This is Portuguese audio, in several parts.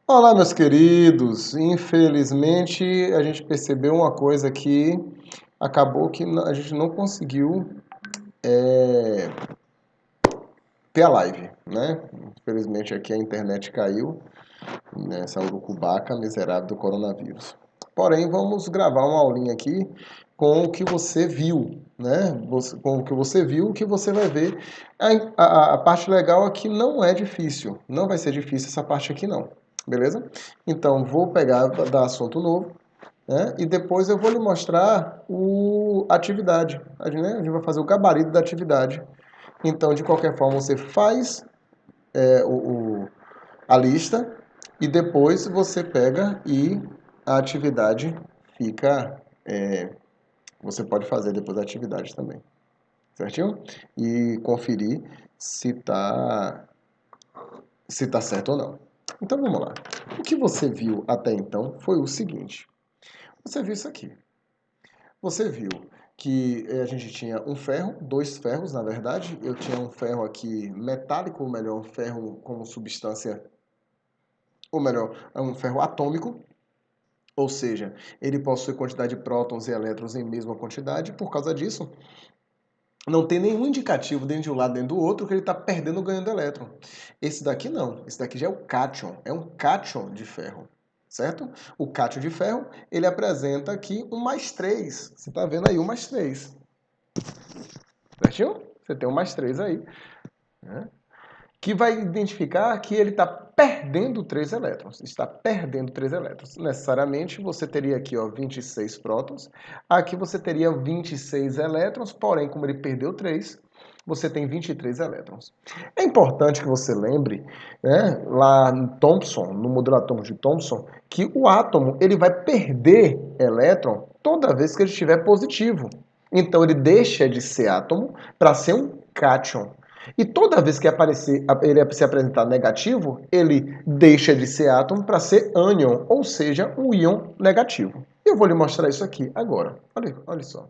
Olá, meus queridos. Infelizmente, a gente percebeu uma coisa que acabou que a gente não conseguiu é, ter a live, né? Infelizmente, aqui a internet caiu nessa urucubaca miserável do coronavírus. Porém, vamos gravar uma aulinha aqui com o que você viu, né? Com o que você viu, o que você vai ver. A parte legal aqui não é difícil, não vai ser difícil essa parte aqui não, beleza? Então, vou pegar, dar assunto novo, né? E depois eu vou lhe mostrar a atividade, né? A gente vai fazer o gabarito da atividade. Então, de qualquer forma, você faz é, o, o- a lista e depois você pega e a atividade fica. Você pode fazer depois da atividade também, certinho? E conferir se tá certo ou não. Então vamos lá. O que você viu até então foi o seguinte: você viu isso aqui. Você viu que a gente tinha um ferro, dois ferros, na verdade. Eu tinha um ferro aqui metálico, ou melhor, um ferro como substância, ou melhor, é um ferro atômico, ou seja, ele possui quantidade de prótons e elétrons em mesma quantidade. Por causa disso, não tem nenhum indicativo dentro de um lado e dentro do outro que ele está perdendo ou ganhando elétron. Esse daqui não. Esse daqui já é o cátion. É um cátion de ferro. Certo? O cátion de ferro, ele apresenta aqui um mais 3. Você está vendo aí um mais 3. Certinho? Você tem um mais 3 aí. Né? Que vai identificar que ele está perdendo 3 elétrons. Está perdendo 3 elétrons. Necessariamente, você teria aqui 26 prótons. Aqui você teria 26 elétrons, porém, como ele perdeu 3, você tem 23 elétrons. É importante que você lembre, né, lá em Thomson, no modelo atômico de Thomson, que o átomo ele vai perder elétron toda vez que ele estiver positivo. Então, ele deixa de ser átomo para ser um cátion. E toda vez que ele se apresentar negativo, ele deixa de ser átomo para ser ânion, ou seja, um íon negativo. Eu vou lhe mostrar isso aqui agora. Olha só.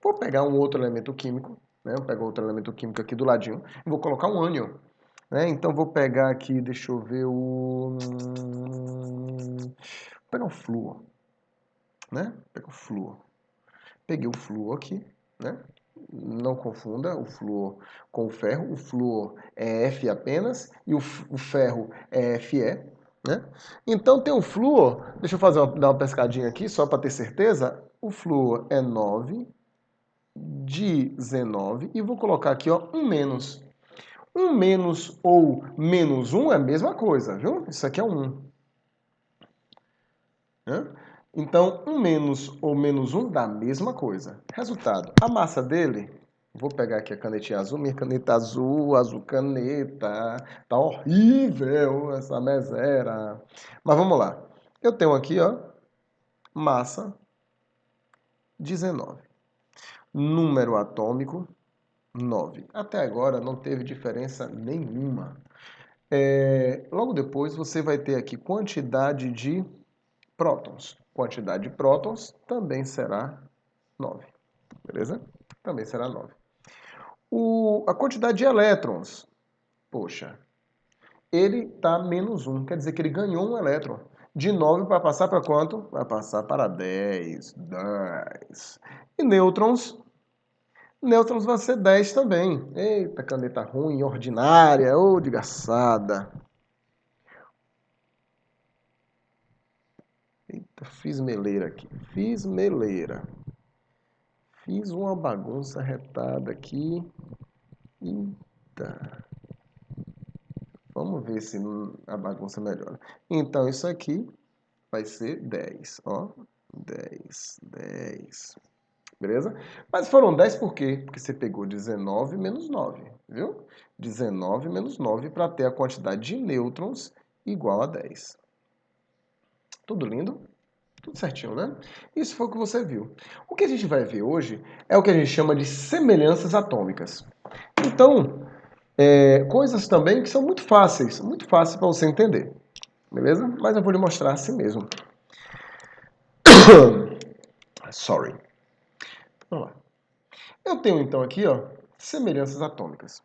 Vou pegar um outro elemento químico, né? Vou pegar outro elemento químico aqui do ladinho e vou colocar um ânion. Né? Então vou pegar aqui, deixa eu ver Vou pegar o flúor. Né? Pega o flúor. Peguei o flúor aqui, né? Não confunda o flúor com o ferro. O flúor é Fe apenas e o ferro é Fe. Né? Então tem o flúor, deixa eu dar uma pescadinha aqui só para ter certeza. O flúor é 9, 19 e vou colocar aqui ó, um menos. Um menos ou menos 1 é a mesma coisa, viu? Isso aqui é 1. Né? Então, um menos ou menos 1 dá a mesma coisa. Resultado, a massa dele, vou pegar aqui a canetinha azul, minha caneta azul, azul caneta, tá horrível essa mesera. Mas vamos lá. Eu tenho aqui, ó, massa 19. Número atômico 9. Até agora não teve diferença nenhuma. Logo depois você vai ter aqui quantidade de prótons. Quantidade de prótons também será 9. Beleza? Também será 9. A quantidade de elétrons, poxa, ele está menos 1. Quer dizer que ele ganhou um elétron. De 9 para passar para quanto? Vai passar para 10. 10. E nêutrons? Nêutrons vai ser 10 também. Eita, caneta ruim, ordinária, ô desgraçada. Eita, fiz meleira aqui. Fiz meleira. Fiz uma bagunça retada aqui. Eita. Vamos ver se a bagunça melhora. Então, isso aqui vai ser 10. Ó, 10, 10. Beleza? Mas foram 10 por quê? Porque você pegou 19 menos 9, viu? 19 menos 9 para ter a quantidade de nêutrons igual a 10. Tudo lindo? Tudo certinho, né? Isso foi o que você viu. O que a gente vai ver hoje é o que a gente chama de semelhanças atômicas. Então, coisas também que são muito fáceis para você entender. Beleza? Mas eu vou lhe mostrar assim mesmo. Sorry. Vamos lá. Eu tenho então aqui, ó, semelhanças atômicas.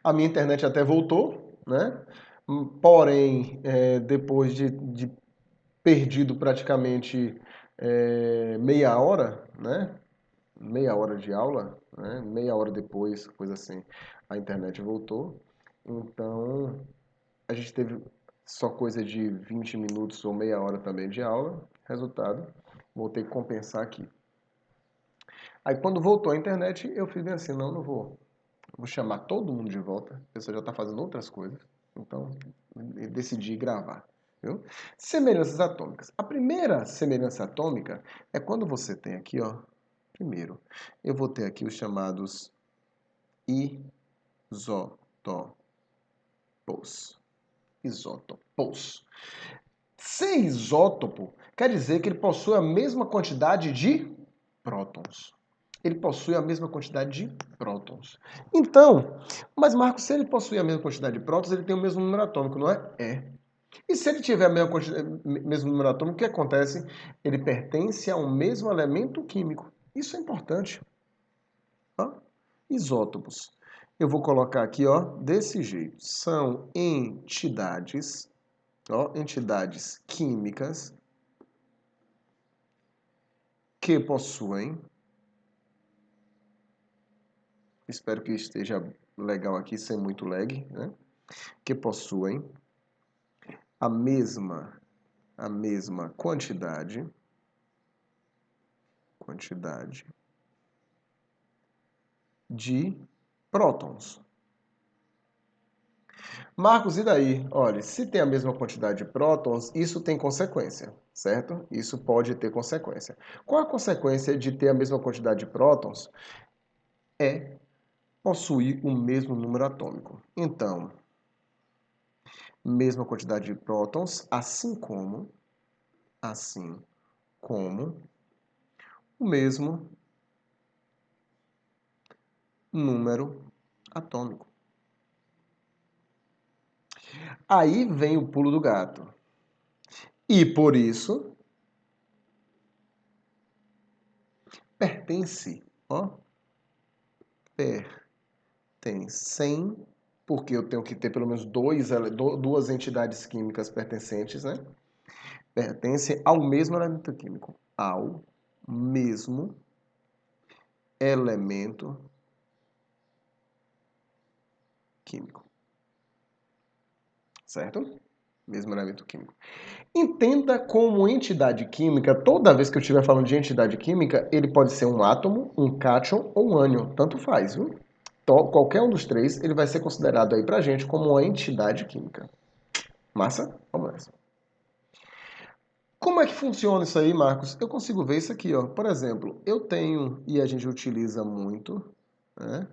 A minha internet até voltou, né? Porém, depois de perdido praticamente meia hora, né? Meia hora de aula, né? Meia hora depois, coisa assim, a internet voltou. Então, a gente teve só coisa de 20 minutos ou meia hora também de aula. Resultado, vou ter que compensar aqui. Aí, quando voltou a internet, eu fiz bem assim, não vou. Vou chamar todo mundo de volta. A pessoa já está fazendo outras coisas. Então, eu decidi gravar. Viu? Semelhanças atômicas. A primeira semelhança atômica é quando você tem aqui, ó. Primeiro, eu vou ter aqui os chamados isótopos. Isótopos. Ser isótopo quer dizer que ele possui a mesma quantidade de prótons. Ele possui a mesma quantidade de prótons. Então, mas Marcos, se ele possui a mesma quantidade de prótons, ele tem o mesmo número atômico, não é? É. E se ele tiver mesmo número atômico, o que acontece? Ele pertence ao mesmo elemento químico. Isso é importante. Ó, isótopos. Eu vou colocar aqui, ó, desse jeito. São entidades, ó, entidades químicas que possuem, espero que esteja legal aqui, sem muito lag, né? Que possuem a mesma quantidade de prótons. Marcos, e daí? Olha, se tem a mesma quantidade de prótons, isso tem consequência, certo? Isso pode ter consequência. Qual a consequência de ter a mesma quantidade de prótons? É possuir o mesmo número atômico. Então, mesma quantidade de prótons, assim como o mesmo número atômico. Aí vem o pulo do gato. E por isso pertence, ó, pertencem, porque eu tenho que ter pelo menos duas entidades químicas pertencentes, né? Pertencem ao mesmo elemento químico. Ao mesmo elemento químico. Certo? Mesmo elemento químico. Entenda como entidade química, toda vez que eu estiver falando de entidade química, ele pode ser um átomo, um cátion ou um ânion. Tanto faz, viu? Então, qualquer um dos três, ele vai ser considerado aí pra gente como uma entidade química. Massa? Vamos nessa. Como é que funciona isso aí, Marcos? Eu consigo ver isso aqui, ó. Por exemplo, eu tenho, e a gente utiliza muito, né?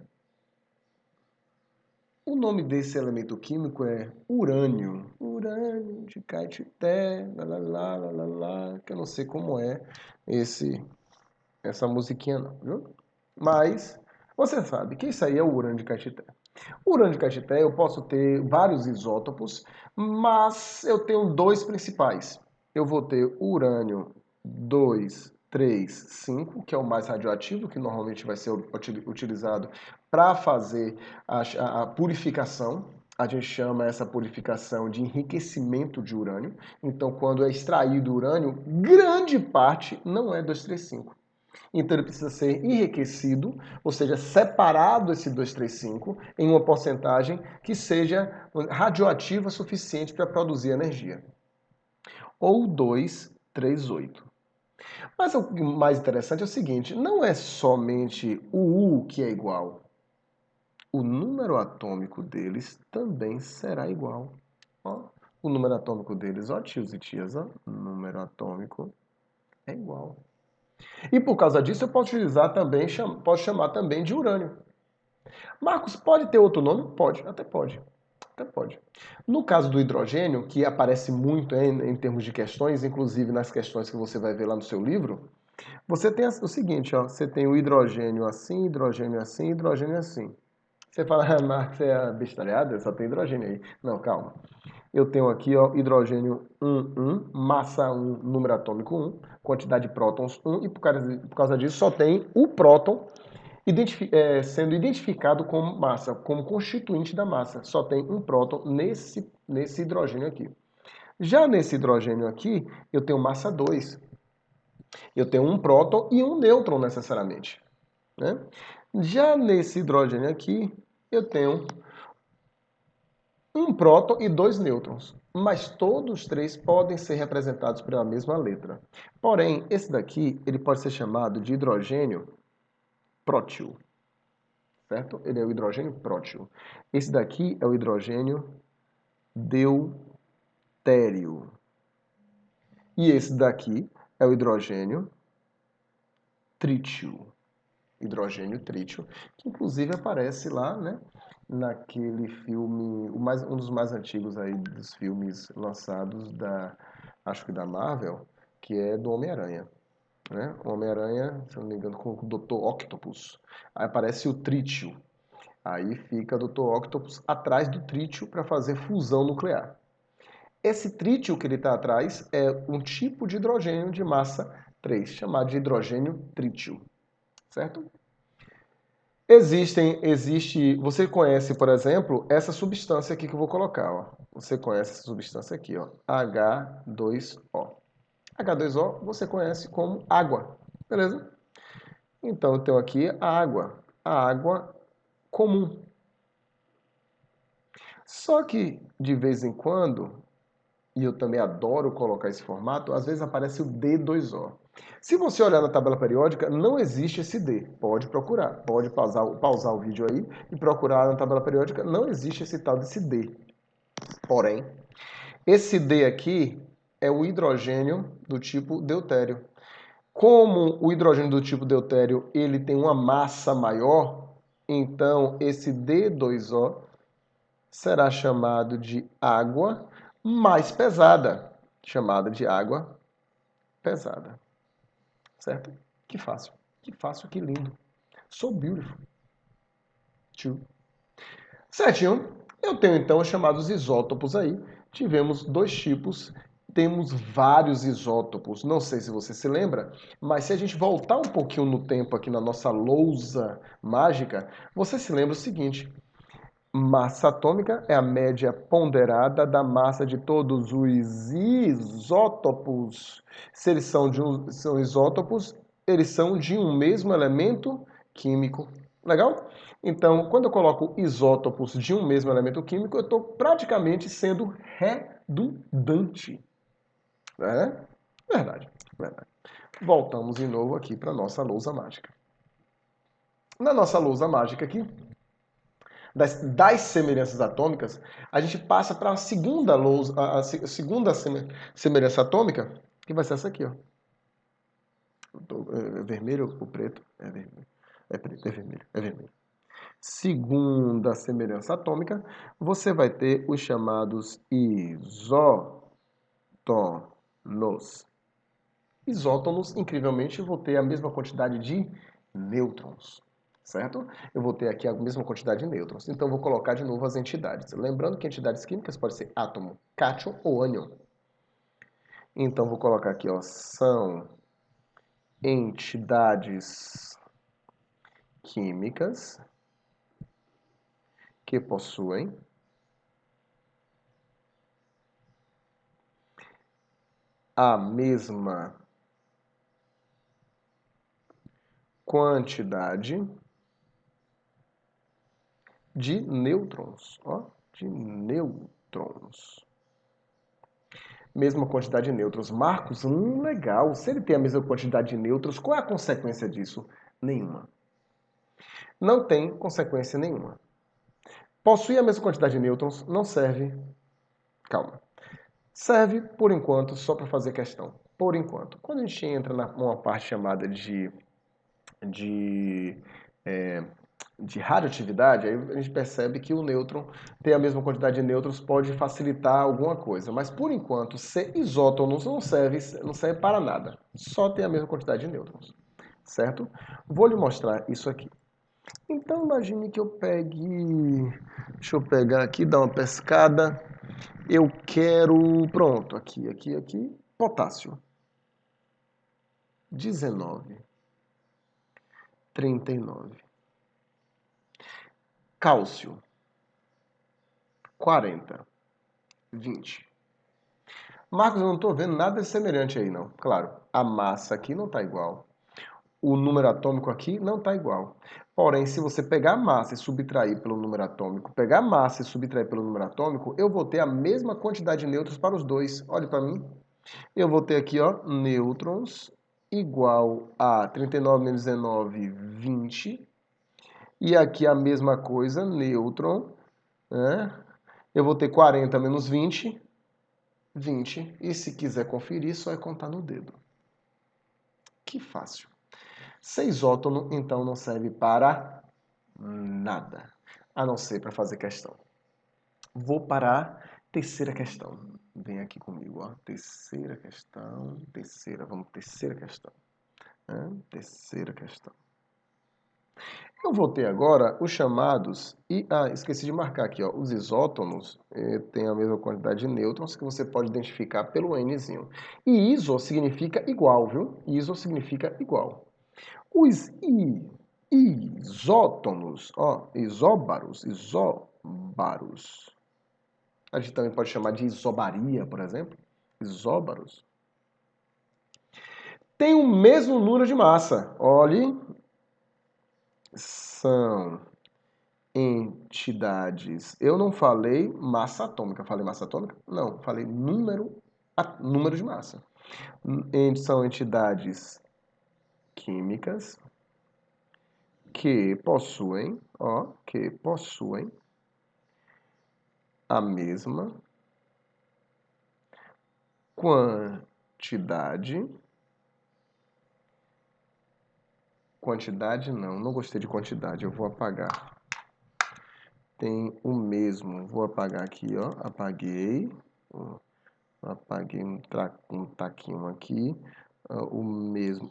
O nome desse elemento químico é urânio. Urânio de Caetité, lá, que eu não sei como é essa musiquinha não, viu? Mas você sabe que isso aí é o urânio de Caetité. O urânio de Caetité eu posso ter vários isótopos, mas eu tenho dois principais. Eu vou ter urânio 235, que é o mais radioativo, que normalmente vai ser utilizado para fazer a purificação. A gente chama essa purificação de enriquecimento de urânio. Então, quando é extraído urânio, grande parte não é 235. Então ele precisa ser enriquecido, ou seja, separado esse 235 em uma porcentagem que seja radioativa suficiente para produzir energia. Ou 238. Mas o mais interessante é o seguinte, não é somente o U que é igual. O número atômico deles também será igual. Ó, o número atômico deles, ó, tios e tias, ó, número atômico é igual. E por causa disso eu posso utilizar também, posso chamar também de urânio. Marcos, pode ter outro nome? Pode, até pode. Até pode. No caso do hidrogênio, que aparece muito em termos de questões, inclusive nas questões que você vai ver lá no seu livro, você tem o seguinte, ó, você tem o hidrogênio assim, hidrogênio assim, hidrogênio assim. Você fala, ah, Marcos, é abestalhado, só tem hidrogênio aí. Não, calma. Eu tenho aqui, ó, hidrogênio 1, massa 1, número atômico 1, quantidade de prótons 1, e por causa disso só tem o próton sendo identificado como massa, como constituinte da massa. Só tem um próton nesse hidrogênio aqui. Já nesse hidrogênio aqui, eu tenho massa 2. Eu tenho um próton e um nêutron necessariamente, né? Já nesse hidrogênio aqui, eu tenho um próton e 2 nêutrons, mas todos os 3 podem ser representados pela mesma letra. Porém, esse daqui, ele pode ser chamado de hidrogênio prótil, certo? Ele é o hidrogênio prótil. Esse daqui é o hidrogênio deutério. E esse daqui é o hidrogênio trítio. Hidrogênio trítio, que inclusive aparece lá, né, naquele filme, um dos mais antigos aí dos filmes lançados acho que da Marvel, que é do Homem-Aranha, né? O Homem-Aranha, se não me engano, com o Dr. Octopus. Aí aparece o trítio. Aí fica o Dr. Octopus atrás do trítio para fazer fusão nuclear. Esse trítio que ele está atrás é um tipo de hidrogênio de massa 3, chamado de hidrogênio trítio, certo? Você conhece, por exemplo, essa substância aqui que eu vou colocar, ó. Você conhece essa substância aqui, ó, H2O. H2O você conhece como água, beleza? Então eu tenho aqui a água comum. Só que, de vez em quando, e eu também adoro colocar esse formato, às vezes aparece o D2O. Se você olhar na tabela periódica, não existe esse D. Pode procurar, pode pausar o vídeo aí e procurar na tabela periódica, não existe esse tal desse D. Porém, esse D aqui é o hidrogênio do tipo deutério. Como o hidrogênio do tipo deutério ele tem uma massa maior, então esse D2O será chamado de água mais pesada, chamada de água pesada. Certo? Que fácil, que lindo. So beautiful. Too. Certinho. Eu tenho então os chamados isótopos aí. Tivemos 2 tipos, temos vários isótopos. Não sei se você se lembra, mas se a gente voltar um pouquinho no tempo aqui na nossa lousa mágica, você se lembra o seguinte: massa atômica é a média ponderada da massa de todos os isótopos. Se eles são isótopos, eles são de um mesmo elemento químico. Legal? Então, quando eu coloco isótopos de um mesmo elemento químico, eu estou praticamente sendo redundante. Né? Verdade, verdade. Voltamos de novo aqui para a nossa lousa mágica. Na nossa lousa mágica aqui, das semelhanças atômicas, a gente passa para a segunda lousa, segunda semelhança atômica, que vai ser essa aqui, ó. Vermelho ou preto? É vermelho. É preto, é vermelho, é vermelho. Segunda semelhança atômica, você vai ter os chamados isótonos. Isótonos, incrivelmente, eu vou ter a mesma quantidade de nêutrons, certo? Eu vou ter aqui a mesma quantidade de nêutrons. Então, eu vou colocar de novo as entidades. Lembrando que entidades químicas podem ser átomo, cátion ou ânion. Então, vou colocar aqui, ó, são entidades químicas que possuem a mesma quantidade de nêutrons, ó, de nêutrons. Mesma quantidade de nêutrons. Marcos, legal. Se ele tem a mesma quantidade de nêutrons, qual é a consequência disso? Nenhuma. Não tem consequência nenhuma. Possuir a mesma quantidade de nêutrons não serve. Calma. Serve, por enquanto, só para fazer questão. Por enquanto. Quando a gente entra numa parte chamada de radioatividade, aí a gente percebe que o nêutron ter a mesma quantidade de nêutrons pode facilitar alguma coisa. Mas, por enquanto, ser isótonos não serve para nada. Só tem a mesma quantidade de nêutrons. Certo? Vou lhe mostrar isso aqui. Então, imagine que eu pegue... Deixa eu pegar aqui, dar uma pescada. Eu quero... Pronto, aqui. Potássio. 19. 39. Cálcio, 40, 20. Marcos, eu não estou vendo nada semelhante aí, não. Claro, a massa aqui não está igual. O número atômico aqui não está igual. Porém, se você pegar a massa e subtrair pelo número atômico, pegar a massa e subtrair pelo número atômico, eu vou ter a mesma quantidade de nêutrons para os dois. Olha para mim. Eu vou ter aqui, ó, nêutrons igual a 39 menos 19, 20. E aqui a mesma coisa, nêutron, né? Eu vou ter 40 menos 20, 20. E se quiser conferir, só é contar no dedo. Que fácil. 6 isótono, então, não serve para nada, a não ser para fazer questão. Vou para a terceira questão. Vem aqui comigo, ó. Terceira questão, vamos terceira questão. Terceira questão. Eu vou ter agora os chamados, esqueci de marcar aqui, ó, os isótonos têm a mesma quantidade de nêutrons que você pode identificar pelo Nzinho. E iso significa igual, viu? Iso significa igual. Os isótonos, ó, isóbaros, a gente também pode chamar de isobaria, por exemplo, isóbaros, tem o mesmo número de massa. Olhe, são entidades. Eu não falei massa atômica. Falei massa atômica? Não, falei número de massa. São entidades químicas que possuem a mesma quantidade não gostei de quantidade, eu vou apagar. Tem o mesmo, vou apagar aqui, ó, apaguei um taquinho aqui, o mesmo,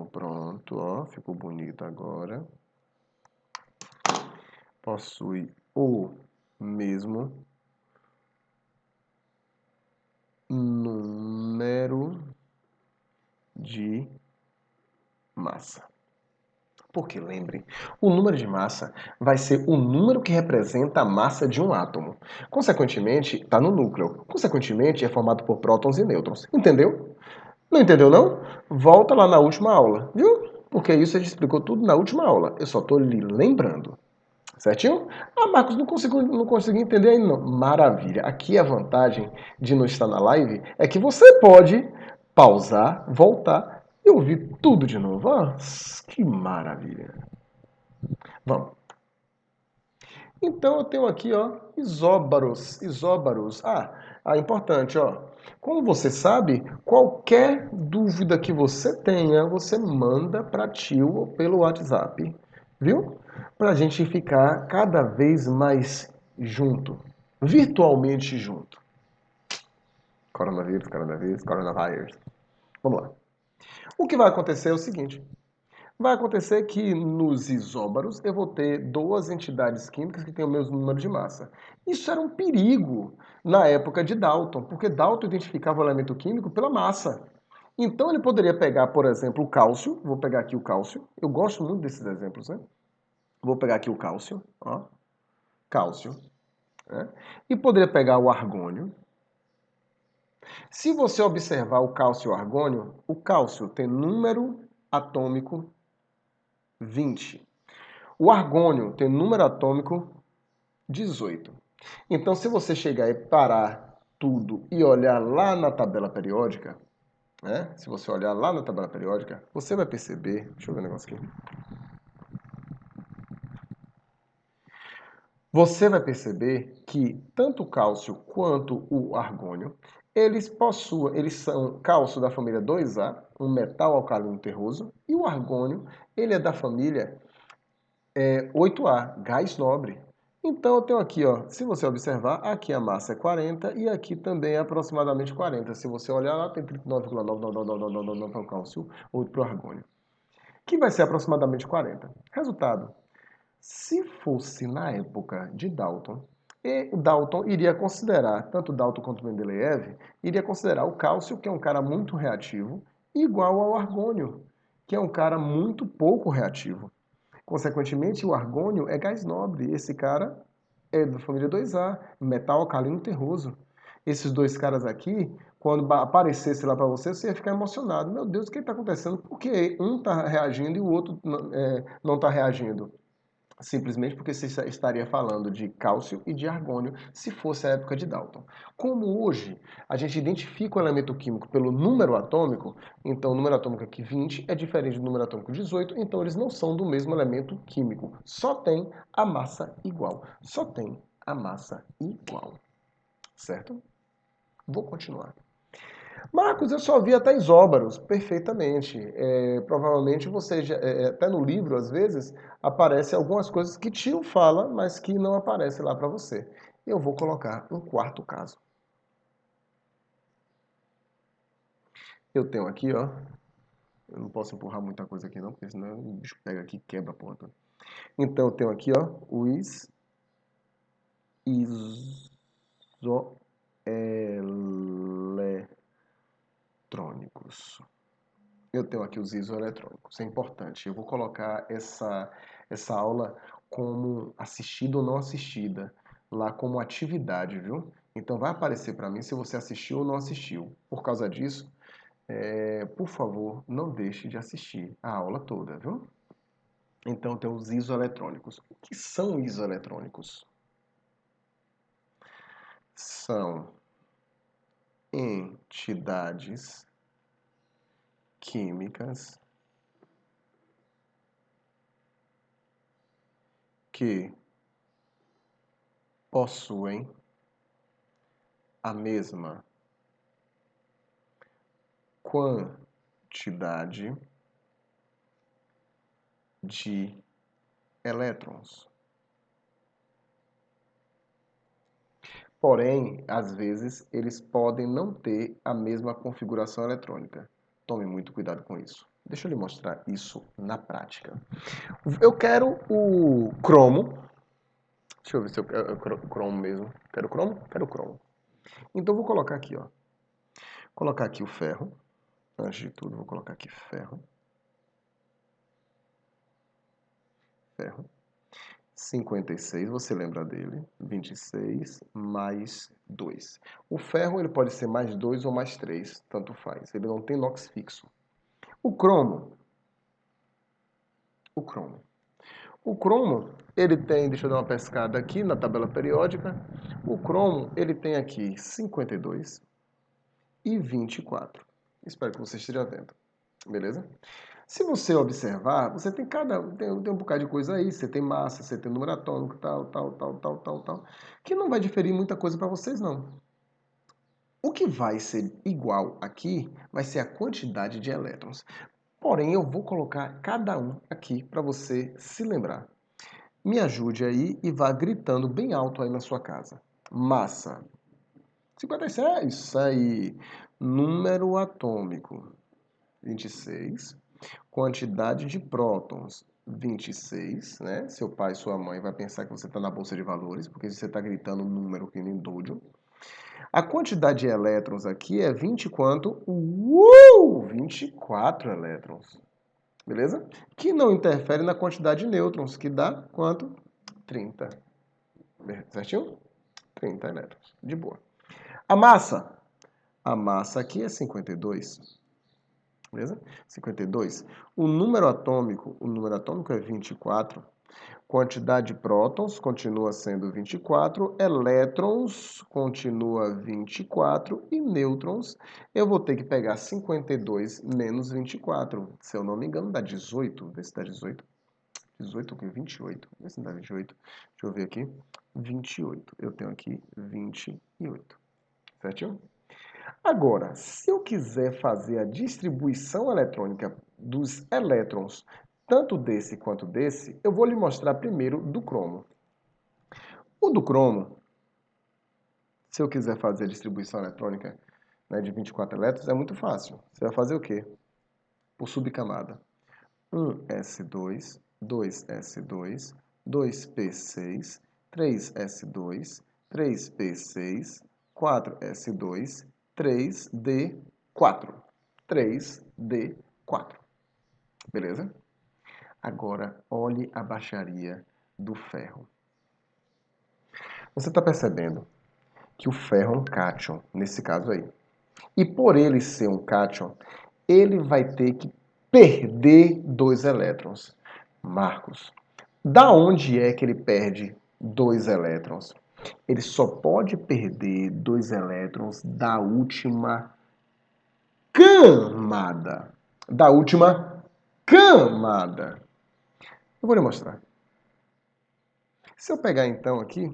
pronto, ó, ficou bonito agora. Possui o mesmo número de massa. Porque, lembrem, o número de massa vai ser o número que representa a massa de um átomo. Consequentemente, está no núcleo. Consequentemente, é formado por prótons e nêutrons. Entendeu? Não entendeu, não? Volta lá na última aula, viu? Porque isso a gente explicou tudo na última aula. Eu só estou lhe lembrando. Certinho? Ah, Marcos, não consegui entender ainda não. Maravilha. Aqui a vantagem de não estar na live é que você pode pausar, voltar e ouvir tudo de novo. Ah, que maravilha. Vamos. Então eu tenho aqui, ó, isóbaros. Importante, ó. Como você sabe, qualquer dúvida que você tenha, você manda para tio ou pelo WhatsApp, viu? Para a gente ficar cada vez mais junto, virtualmente junto. Coronavírus. Vamos lá. O que vai acontecer é o seguinte. Vai acontecer que nos isóbaros eu vou ter duas entidades químicas que têm o mesmo número de massa. Isso era um perigo na época de Dalton, porque Dalton identificava o elemento químico pela massa. Então ele poderia pegar, por exemplo, o cálcio. Vou pegar aqui o cálcio. Eu gosto muito desses exemplos, né? Vou pegar aqui o cálcio, ó. Cálcio. Né? E poderia pegar o argônio. Se você observar o cálcio e o argônio, o cálcio tem número atômico 20. O argônio tem número atômico 18. Então, se você chegar e parar tudo e olhar lá na tabela periódica, né? Se você olhar lá na tabela periódica, você vai perceber... Deixa eu ver um negócio aqui. Você vai perceber que tanto o cálcio quanto o argônio, eles são cálcio da família 2A, um metal alcalino terroso, e o argônio, ele é da família 8A, gás nobre. Então eu tenho aqui, ó, se você observar, aqui a massa é 40 e aqui também é aproximadamente 40. Se você olhar lá, tem 39,999 para o cálcio, 8 para o argônio, que vai ser aproximadamente 40. Resultado, se fosse na época de Dalton, Dalton iria considerar, tanto Dalton quanto Mendeleev, iria considerar o cálcio, que é um cara muito reativo, igual ao argônio, que é um cara muito pouco reativo. Consequentemente, o argônio é gás nobre. Esse cara é da família 2A, metal alcalino terroso. Esses dois caras aqui, quando aparecesse lá para você, você ia ficar emocionado. Meu Deus, o que está acontecendo? Por que um está reagindo e o outro não está reagindo? Simplesmente porque você estaria falando de cálcio e de argônio se fosse a época de Dalton. Como hoje a gente identifica o elemento químico pelo número atômico, então o número atômico aqui 20 é diferente do número atômico 18, então eles não são do mesmo elemento químico. Só tem a massa igual. Só tem a massa igual. Certo? Vou continuar. Marcos, eu só vi até isóbaros, perfeitamente. Provavelmente você, até no livro, às vezes, aparece algumas coisas que tio fala, mas que não aparece lá para você. Eu vou colocar um quarto caso. Eu tenho aqui, ó. Eu não posso empurrar muita coisa aqui não, porque senão o bicho pega aqui e quebra a porta. Então eu tenho aqui, ó, os isoelétrônicos. Eu tenho aqui os isoeletrônicos, é importante. Eu vou colocar essa aula como assistida ou não assistida, lá como atividade, viu? Então vai aparecer para mim se você assistiu ou não assistiu. Por causa disso, por favor, não deixe de assistir a aula toda, viu? Então tem os isoeletrônicos. O que são isoeletrônicos? São entidades químicas que possuem a mesma quantidade de elétrons. Porém, às vezes, eles podem não ter a mesma configuração eletrônica. Tome muito cuidado com isso. Deixa eu lhe mostrar isso na prática. Eu quero o cromo. Deixa eu ver se eu quero cromo mesmo. Quero cromo? Quero cromo. Então, vou colocar aqui, ó. Colocar aqui o ferro. Antes de tudo, vou colocar aqui ferro. Ferro. 56, você lembra dele, 26 mais 2. O ferro ele pode ser mais 2 ou mais 3, tanto faz. Ele não tem inox fixo. O cromo. O cromo. O cromo, ele tem, deixa eu dar uma pescada aqui na tabela periódica. O cromo, ele tem aqui 52 e 24. Espero que você esteja vendo. Beleza? Se você observar, você tem tem um bocado de coisa aí, você tem massa, você tem número atômico, tal, que não vai diferir muita coisa para vocês, não. O que vai ser igual aqui vai ser a quantidade de elétrons. Porém, eu vou colocar cada um aqui para você se lembrar. Me ajude aí e vá gritando bem alto aí na sua casa. Massa. 56, isso aí. Número atômico, 26. Quantidade de prótons, 26, né? Seu pai e sua mãe vai pensar que você está na bolsa de valores, porque você está gritando um número que nem doido. A quantidade de elétrons aqui é 20 quanto? 24 elétrons. Beleza? Que não interfere na quantidade de nêutrons, que dá quanto? 30. Certinho? 30 elétrons. De boa. A massa. A massa aqui é 52. Beleza? 52. O número atômico é 24. Quantidade de prótons continua sendo 24. Elétrons continua 24. E nêutrons, eu vou ter que pegar 52 menos 24. Se eu não me engano, dá 18. Vê se dá 18. 18 com 28. Vê se dá 28. Deixa eu ver aqui. 28. Eu tenho aqui 28. Certinho? Agora, se eu quiser fazer a distribuição eletrônica dos elétrons, tanto desse quanto desse, eu vou lhe mostrar primeiro do cromo. O do cromo, se eu quiser fazer a distribuição eletrônica, né, de 24 elétrons, é muito fácil. Você vai fazer o quê? Por subcamada. 1s2, 2s2, 2p6, 3s2, 3p6, 4s2, 3d4. 3d4. Beleza? Agora, olhe a baixaria do ferro. Você está percebendo que o ferro é um cátion, nesse caso aí. E por ele ser um cátion, ele vai ter que perder 2 elétrons. Marcos, da onde é que ele perde 2 elétrons? Ele só pode perder 2 elétrons da última camada. Da última camada. Eu vou lhe mostrar. Se eu pegar então aqui,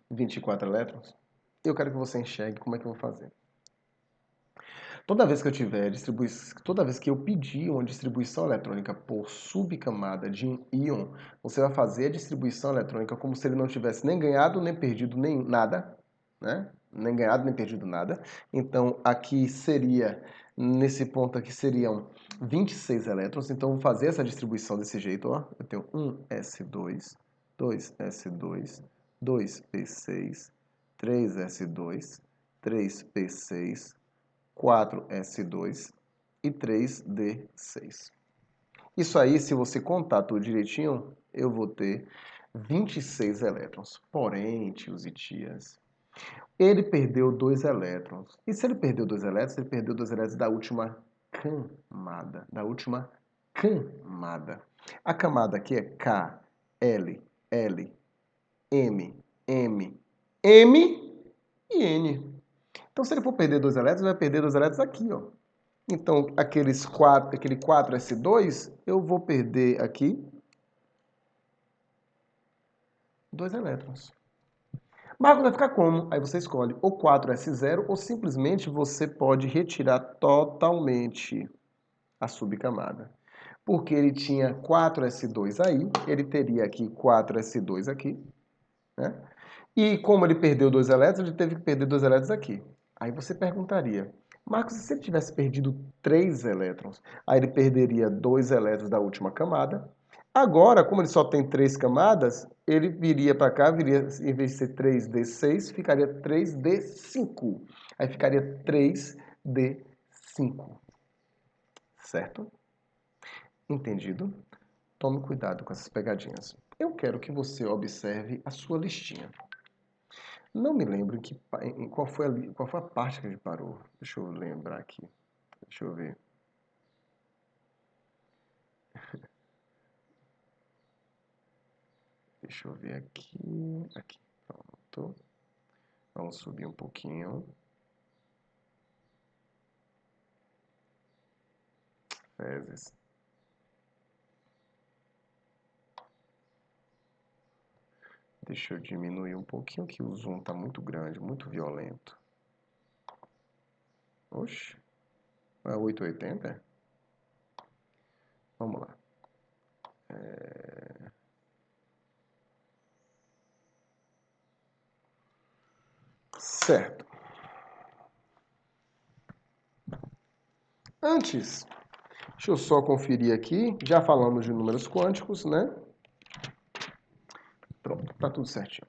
(24 elétrons, eu quero que você enxergue como é que eu vou fazer. Toda vez que eu tiver toda vez que eu pedir uma distribuição eletrônica por subcamada de um íon, você vai fazer a distribuição eletrônica como se ele não tivesse nem ganhado nem perdido nem nada, né? Nem ganhado nem perdido nada. Então aqui seria, nesse ponto aqui seriam 26 elétrons. Então eu vou fazer essa distribuição desse jeito, ó. Eu tenho 1s2, 2s2, 2p6, 3s2, 3p6, 4s2 e 3d6. Isso aí, se você contar tudo direitinho, eu vou ter 26 elétrons. Porém, tios e tias, ele perdeu 2 elétrons. E se ele perdeu 2 elétrons, ele perdeu 2 elétrons da última camada. Da última camada. A camada aqui é K, L, L, M, M, M e N. Então, se ele for perder 2 elétrons, ele vai perder 2 elétrons aqui, ó. Então, aquele 4s2, eu vou perder aqui 2 elétrons. Marcos, vai ficar como? Aí você escolhe ou 4s0 ou simplesmente você pode retirar totalmente a subcamada. Porque ele tinha 4s2 aí, ele teria aqui 4s2 aqui, né? E como ele perdeu 2 elétrons, ele teve que perder 2 elétrons aqui. Aí você perguntaria, Marcos, se ele tivesse perdido 3 elétrons, aí ele perderia 2 elétrons da última camada. Agora, como ele só tem 3 camadas, ele viria para cá, em vez de ser 3d6, ficaria 3d5. Aí ficaria 3d5. Certo? Entendido? Tome cuidado com essas pegadinhas. Eu quero que você observe a sua listinha. Não me lembro qual foi a parte que a gente parou. Deixa eu lembrar aqui. Deixa eu ver. Deixa eu ver aqui. Aqui. Pronto. Vamos subir um pouquinho. Fezes. Deixa eu diminuir um pouquinho que o zoom está muito grande, muito violento. Oxe. É 880? Vamos lá. Certo. Antes, deixa eu só conferir aqui. Já falamos de números quânticos, né? Pronto, tá tudo certinho.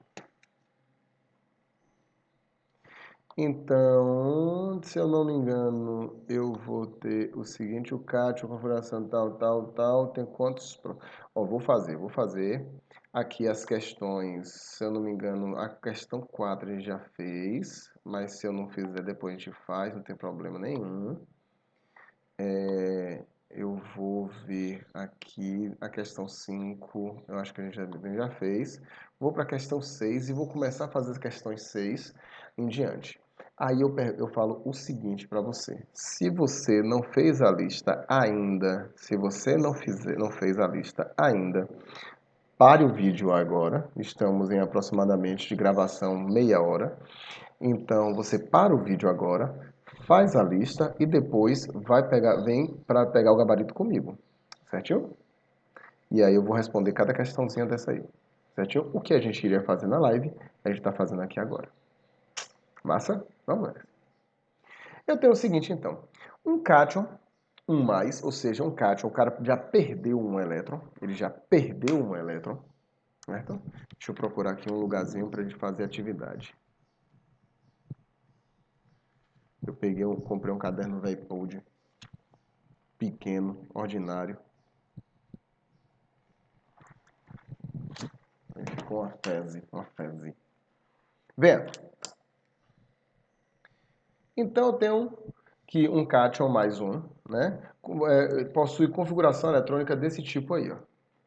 Então, se eu não me engano, eu vou ter o seguinte, o cátion, configuração tal, tem quantos... Ó, vou fazer aqui as questões, se eu não me engano, a questão 4 a gente já fez, mas se eu não fizer, depois a gente faz, não tem problema nenhum. Eu vou ver aqui a questão 5, eu acho que a gente já fez. Vou para a questão 6 e vou começar a fazer as questões 6 em diante. Aí eu falo o seguinte para você. Se você não fez a lista ainda, se você não fez a lista ainda, pare o vídeo agora. Estamos em aproximadamente de gravação meia hora. Então você para o vídeo agora, faz a lista e depois vem para pegar o gabarito comigo. Certinho? E aí eu vou responder cada questãozinha dessa aí. Certinho? O que a gente iria fazer na live, a gente está fazendo aqui agora. Massa? Vamos lá. Eu tenho o seguinte, então. Um cátion, um mais, ou seja, um cátion, o cara já perdeu um elétron. Ele já perdeu um elétron. Certo? Deixa eu procurar aqui um lugarzinho para a gente fazer atividade. Comprei um caderno Vapold, pequeno, ordinário. Ficou uma fezes. Venha. Então eu tenho que um cátion mais um, né? Possui configuração eletrônica desse tipo aí, ó.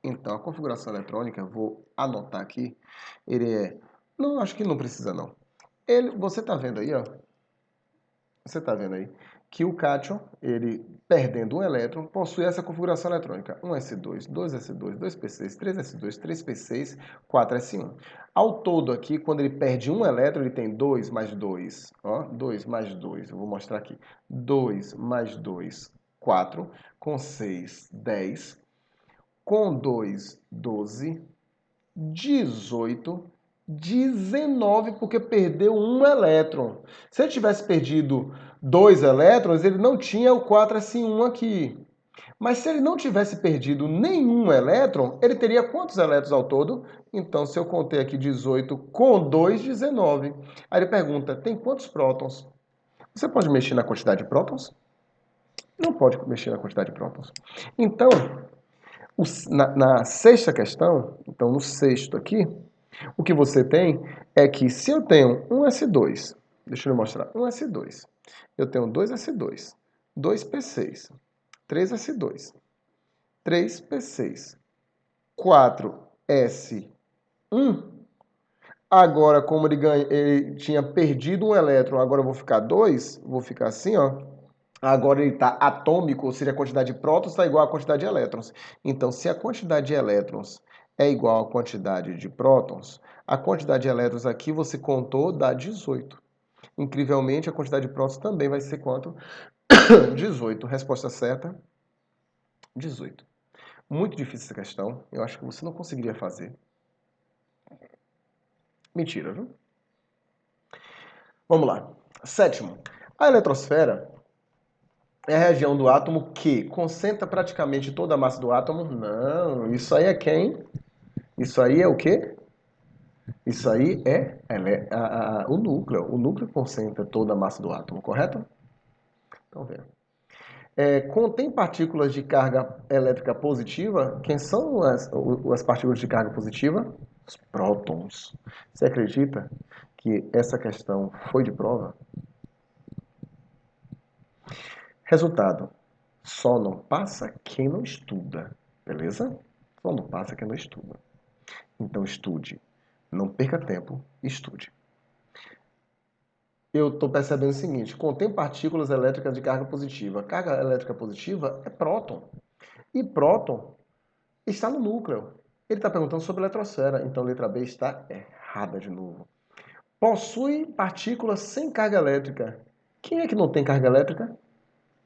Então a configuração eletrônica, vou anotar aqui, ele é... Não, acho que não precisa não. Você está vendo aí, ó? Você está vendo aí que o cátion, ele perdendo um elétron, possui essa configuração eletrônica. 1s2, 2s2, 2p6, 3s2, 3p6, 4s1. Ao todo aqui, quando ele perde um elétron, ele tem 2 mais 2. Ó, 2 mais 2, eu vou mostrar aqui. 2 mais 2, 4. Com 6, 10. Com 2, 12. 18, 19, porque perdeu um elétron. Se ele tivesse perdido 2 elétrons, ele não tinha o 4s1 aqui. Mas se ele não tivesse perdido nenhum elétron, ele teria quantos elétrons ao todo? Então, se eu contei aqui 18 com 2, 19. Aí ele pergunta, tem quantos prótons? Você pode mexer na quantidade de prótons? Não pode mexer na quantidade de prótons. Então, na sexta questão, então no sexto aqui, o que você tem é que se eu tenho um S2, deixa eu mostrar, um S2, eu tenho 2S2, 2P6, 3S2, 3P6, 4S1, agora como ele tinha perdido um elétron, agora eu vou ficar 2, vou ficar assim, ó. Agora ele está atômico, ou seja, a quantidade de prótons está igual à quantidade de elétrons. Então, se a quantidade de elétrons é igual à quantidade de prótons, a quantidade de elétrons aqui você contou dá 18. Incrivelmente, a quantidade de prótons também vai ser quanto? 18. Resposta certa, 18. Muito difícil essa questão. Eu acho que você não conseguiria fazer. Mentira, viu? Vamos lá. Sétimo. A eletrosfera é a região do átomo que concentra praticamente toda a massa do átomo? Não, isso aí é quem? Isso aí é o quê? Isso aí é o núcleo. O núcleo concentra toda a massa do átomo, correto? Então, veja. Contém partículas de carga elétrica positiva. Quem são as partículas de carga positiva? Os prótons. Você acredita que essa questão foi de prova? Resultado. Só não passa quem não estuda, beleza? Só não passa quem não estuda. Então estude. Não perca tempo, estude. Eu estou percebendo o seguinte, contém partículas elétricas de carga positiva. Carga elétrica positiva é próton. E próton está no núcleo. Ele está perguntando sobre a eletrosfera, então a letra B está errada de novo. Possui partículas sem carga elétrica. Quem é que não tem carga elétrica?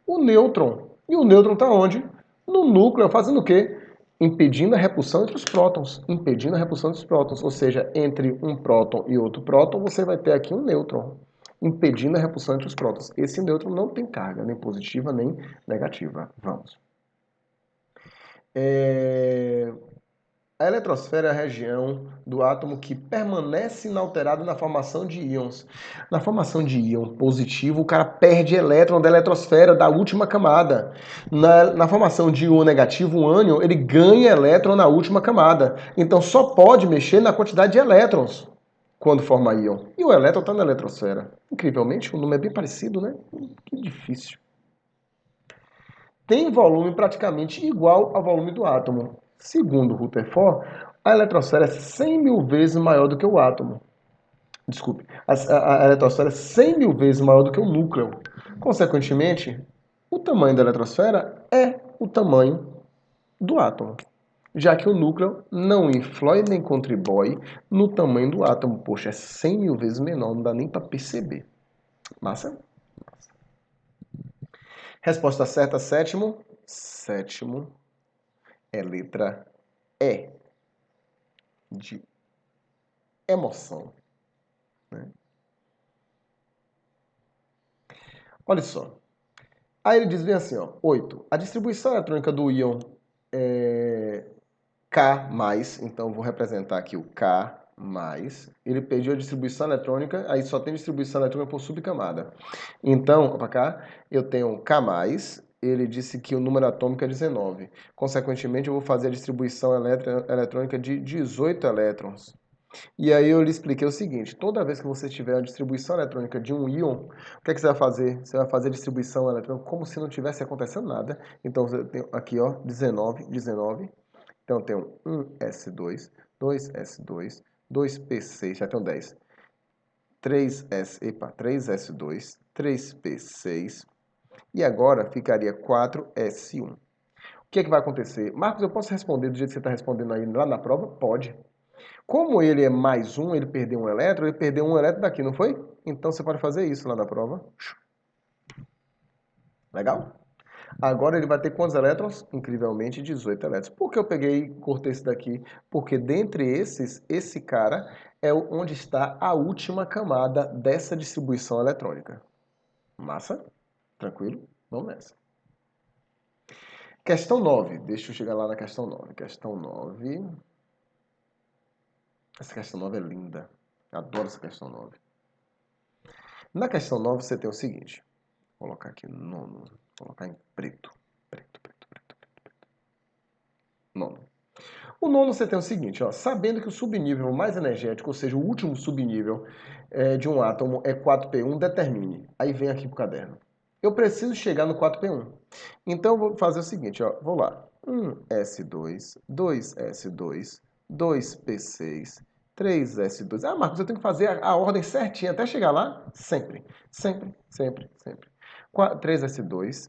O nêutron. E o nêutron está onde? No núcleo, fazendo o quê? Impedindo a repulsão entre os prótons. Impedindo a repulsão entre os prótons. Ou seja, entre um próton e outro próton, você vai ter aqui um nêutron. Impedindo a repulsão entre os prótons. Esse nêutron não tem carga, nem positiva, nem negativa. Vamos. A eletrosfera é a região do átomo que permanece inalterado na formação de íons. Na formação de íon positivo, o cara perde elétron da eletrosfera, da última camada. Na formação de íon negativo, o ânion, ele ganha elétron na última camada. Então só pode mexer na quantidade de elétrons quando forma íon. E o elétron está na eletrosfera. Incrivelmente, o número é bem parecido, né? Que difícil. Tem volume praticamente igual ao volume do átomo. Segundo Rutherford, a eletrosfera é 100 mil vezes maior do que o átomo. Desculpe, a eletrosfera é 100 mil vezes maior do que o núcleo. Consequentemente, o tamanho da eletrosfera é o tamanho do átomo, já que o núcleo não influi nem contribui no tamanho do átomo. Poxa, é 100 mil vezes menor, não dá nem para perceber. Massa? Resposta certa, sétimo. Sétimo é letra E, de emoção. Né? Olha só. Aí ele diz bem assim, ó, 8. A distribuição eletrônica do íon K+, então vou representar aqui o K+, mais, ele pediu a distribuição eletrônica, aí só tem distribuição eletrônica por subcamada. Então, para cá, eu tenho K+, ele disse que o número atômico é 19. Consequentemente, eu vou fazer a distribuição eletrônica de 18 elétrons. E aí eu lhe expliquei o seguinte, toda vez que você tiver a distribuição eletrônica de um íon, o que é que você vai fazer? Você vai fazer a distribuição eletrônica como se não tivesse acontecendo nada. Então, eu tenho aqui, ó, 19, 19. Então, eu tenho 1s2, 2s2, 2p6, já tenho 10. 3s2, 3p6. E agora ficaria 4s1. O que é que vai acontecer? Marcos, eu posso responder do jeito que você está respondendo aí lá na prova? Pode. Como ele é mais um, ele perdeu um elétron, ele perdeu um elétron daqui, não foi? Então você pode fazer isso lá na prova. Legal? Agora ele vai ter quantos elétrons? Incrivelmente 18 elétrons. Por que eu peguei e cortei esse daqui? Porque dentre esses, esse cara é onde está a última camada dessa distribuição eletrônica. Massa? Tranquilo? Vamos nessa. Questão 9. Deixa eu chegar lá na questão 9. Questão 9. Essa questão 9 é linda. Adoro essa questão 9. Na questão 9 você tem o seguinte. Vou colocar aqui nono. Vou colocar em preto. Preto, preto, preto, preto, preto. Nono. O nono você tem o seguinte, ó, sabendo que o subnível mais energético, ou seja, o último subnível de um átomo é 4p1, determine. Aí vem aqui pro caderno. Eu preciso chegar no 4p1. Então eu vou fazer o seguinte, ó, vou lá. 1s2, 2s2, 2p6, 3s2. Ah, Marcos, eu tenho que fazer a ordem certinha até chegar lá? Sempre, sempre, sempre, sempre. 3s2,